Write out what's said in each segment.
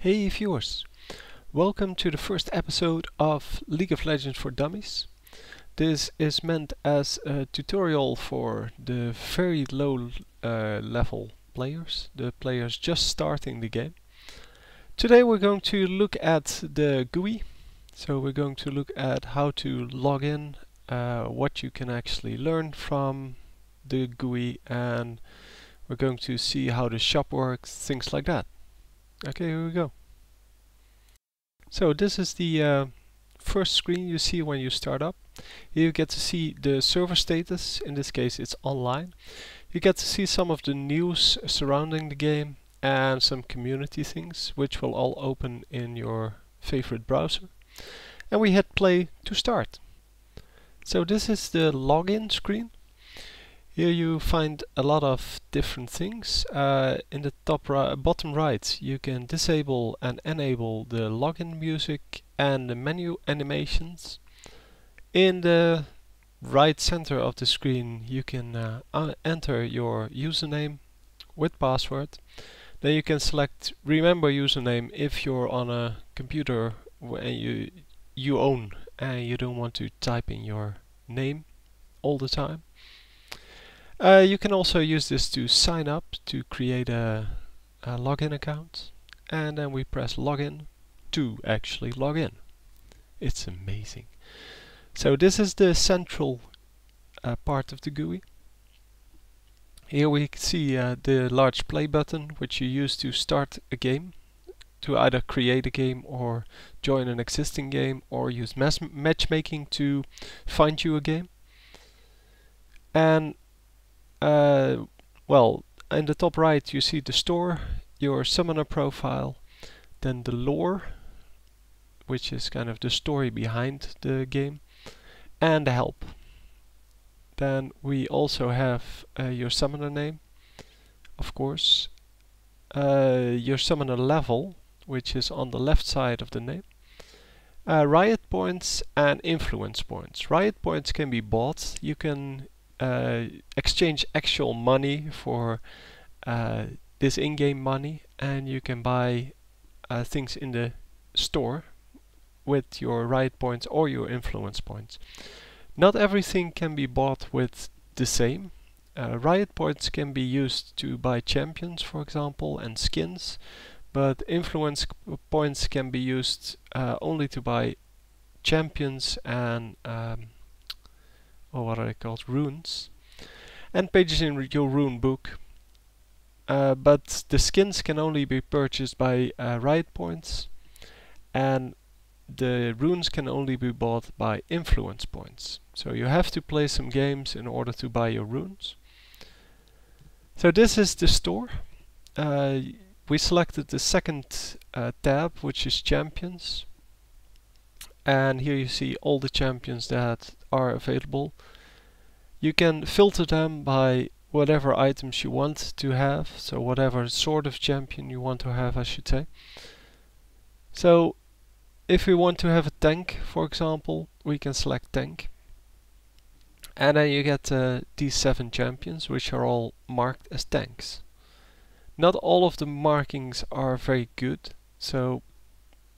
Hey viewers, welcome to the first episode of League of Legends for Dummies. This is meant as a tutorial for the very low level players, the players just starting the game. Today we're going to look at the GUI, so we're going to look at how to log in, what you can actually learn from the GUI, and we're going to see how the shop works, things like that. Okay, here we go. So this is the first screen you see when you start up. Here you get to see the server status, in this case it's online. You get to see some of the news surrounding the game and some community things, which will all open in your favorite browser. And we hit play to start. So this is the login screen. Here you find a lot of different things. In the bottom right you can disable and enable the login music and the menu animations. In the right center of the screen you can enter your username with password. Then you can select remember username if you're on a computer you own and you don't want to type in your name all the time. You can also use this to sign up to create a login account, and then we press login to actually log in. It's amazing. So this is the central part of the GUI. Here we see the large play button, which you use to start a game, to either create a game or join an existing game, or use matchmaking to find you a game. And well, in the top right you see the store, your summoner profile, then the lore, which is kind of the story behind the game, and the help. Then we also have your summoner name, of course, your summoner level, which is on the left side of the name, riot points and influence points. Riot points can be bought. You can exchange actual money for this in-game money, and you can buy things in the store with your riot points or your influence points. Not everything can be bought with the same. Riot points can be used to buy champions, for example, and skins, but influence points can be used only to buy champions and what are they called? Runes. And pages in your rune book. But the skins can only be purchased by riot points, and the runes can only be bought by influence points. So you have to play some games in order to buy your runes. So this is the store. We selected the second tab, which is champions. And here you see all the champions that are available. You can filter them by whatever items you want to have, so whatever sort of champion you want to have, I should say. So if we want to have a tank, for example, we can select tank. And then you get these 7 champions, which are all marked as tanks. Not all of the markings are very good, so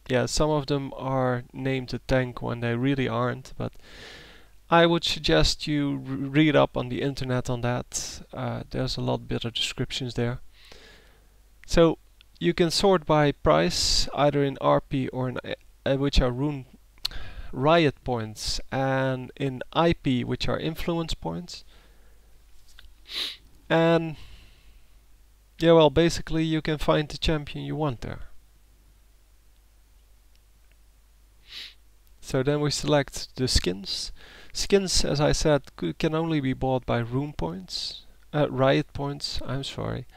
yeah, some of them are named a tank when they really aren't, but I would suggest you read up on the internet on that. There's a lot better descriptions there. So you can sort by price, either in RP or in which are riot points, and in IP, which are influence points. And yeah, well, basically you can find the champion you want there. So then we select the skins. Skins, as I said, can only be bought by rune points, riot points, I'm sorry.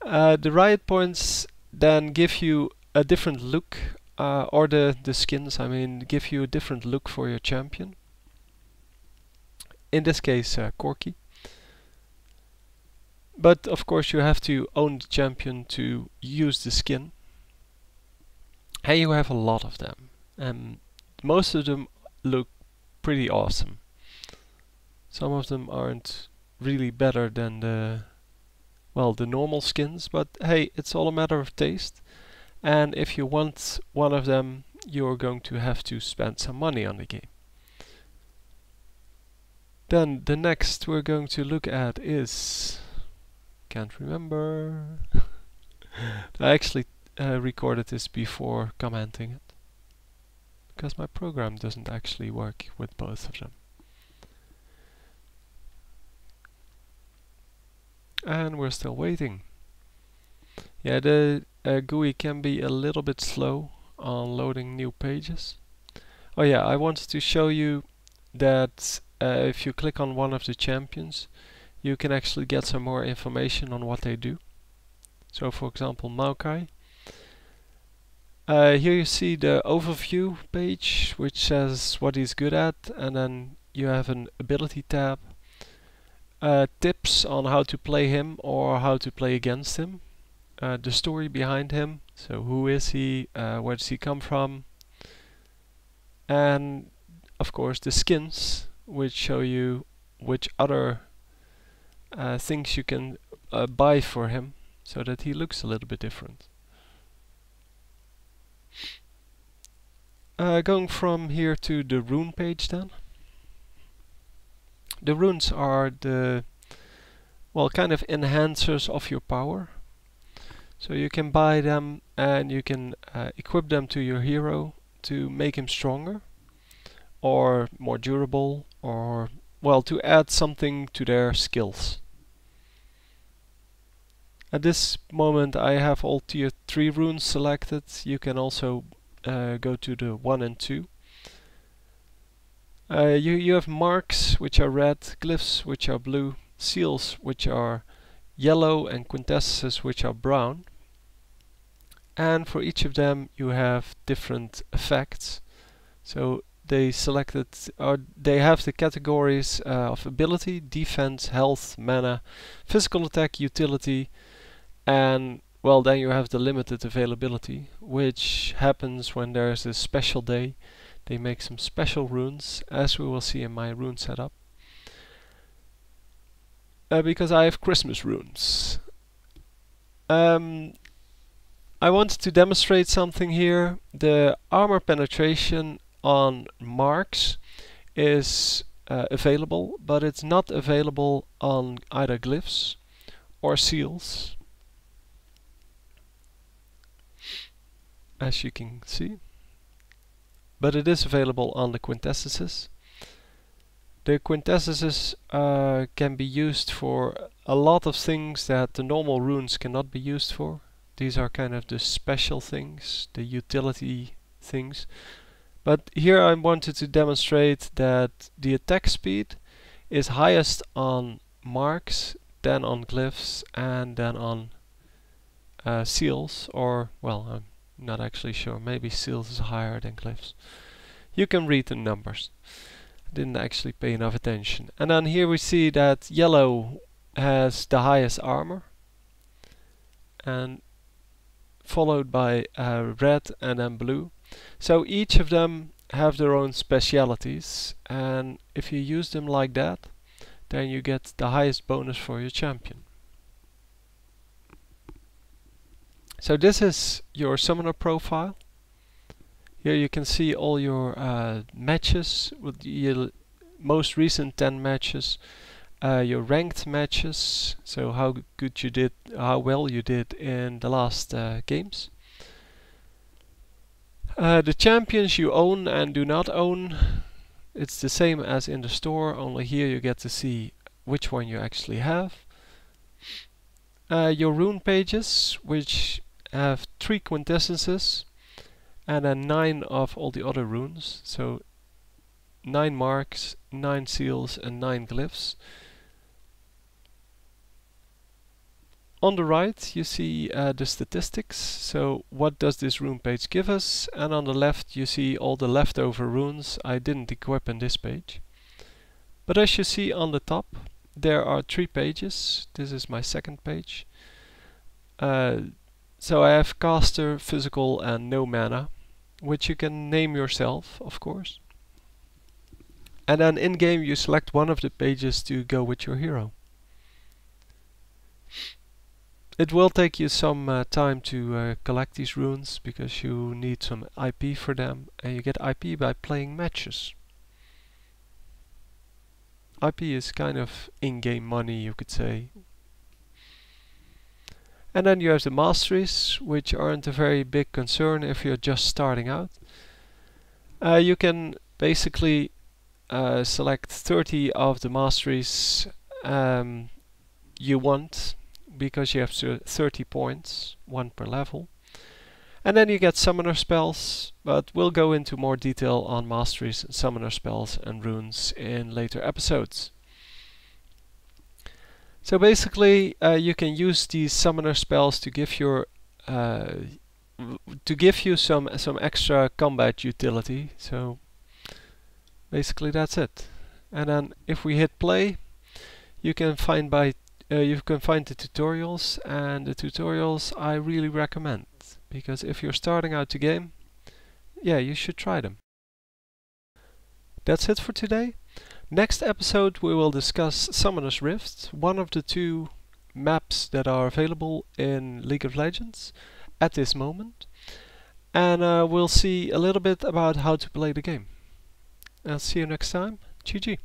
The riot points then give you a different look, or the skins, I mean, give you a different look for your champion. In this case, Corki. But of course you have to own the champion to use the skin. And you have a lot of them. Most of them look pretty awesome. Some of them aren't really better than the normal skins, but hey, it's all a matter of taste. and if you want one of them, you're going to have to spend some money on the game. Then the next we're going to look at is, can't remember. I actually recorded this before commenting it, because my program doesn't actually work with both of them. And we're still waiting. Yeah, the GUI can be a little bit slow on loading new pages. Oh yeah, I wanted to show you that if you click on one of the champions, you can actually get some more information on what they do. So for example, Maokai. Here you see the overview page, which says what he's good at, and then you have an ability tab. Tips on how to play him or how to play against him. The story behind him, so who is he, where does he come from, and of course the skins, which show you which other things you can buy for him, so that he looks a little bit different. Going from here to the rune page then. The runes are the, well, kind of enhancers of your power. So you can buy them and you can equip them to your hero to make him stronger or more durable, or, well, to add something to their skills. At this moment I have all tier 3 runes selected. You can also go to the 1 and 2. You have marks, which are red, glyphs, which are blue, seals, which are yellow, and quintessences, which are brown. And for each of them you have different effects. So they selected, or they have the categories of ability, defense, health, mana, physical attack, utility, and, well, then you have the limited availability, which happens when there's a special day. They make some special runes, as we will see in my rune setup. Because I have Christmas runes. I wanted to demonstrate something here. The armor penetration on marks is available, but it's not available on either glyphs or seals, as you can see. But it is available on the quintessences. The quintessences can be used for a lot of things that the normal runes cannot be used for. These are kind of the special things, the utility things. But here I wanted to demonstrate that the attack speed is highest on marks, then on glyphs, and then on seals, or, well, I'm not actually sure, maybe seals is higher than glyphs. You can read the numbers. I didn't actually pay enough attention. And then here we see that yellow has the highest armor, and followed by red and then blue. So each of them have their own specialities, and if you use them like that, then you get the highest bonus for your champion. So this is your summoner profile. Here you can see all your matches with the most recent 10 matches, your ranked matches, so how good you did, how well you did in the last games. The champions you own and do not own, it's the same as in the store, only here you get to see which one you actually have. Your rune pages, which have 3 quintessences and then 9 of all the other runes, so 9 marks, 9 seals and 9 glyphs. On the right you see the statistics, so what does this rune page give us, and on the left you see all the leftover runes I didn't equip in this page. But as you see on the top, there are 3 pages. This is my second page. So I have caster, physical and no mana, which you can name yourself, of course. And then in game you select one of the pages to go with your hero. It will take you some time to collect these runes because you need some IP for them, and you get IP by playing matches. IP is kind of in-game money, you could say. And then you have the masteries, which aren't a very big concern if you're just starting out. You can basically select 30 of the masteries you want, because you have 30 points, 1 per level. And then you get summoner spells, but we'll go into more detail on masteries, summoner spells and runes in later episodes. So basically you can use these summoner spells to give you some extra combat utility. So basically that's it. And then if we hit play, you can find the tutorials, and the tutorials I really recommend, because if you're starting out the game, yeah, you should try them. That's it for today. Next episode we will discuss Summoner's Rift, one of the 2 maps that are available in League of Legends at this moment, and we'll see a little bit about how to play the game. I'll see you next time. GG.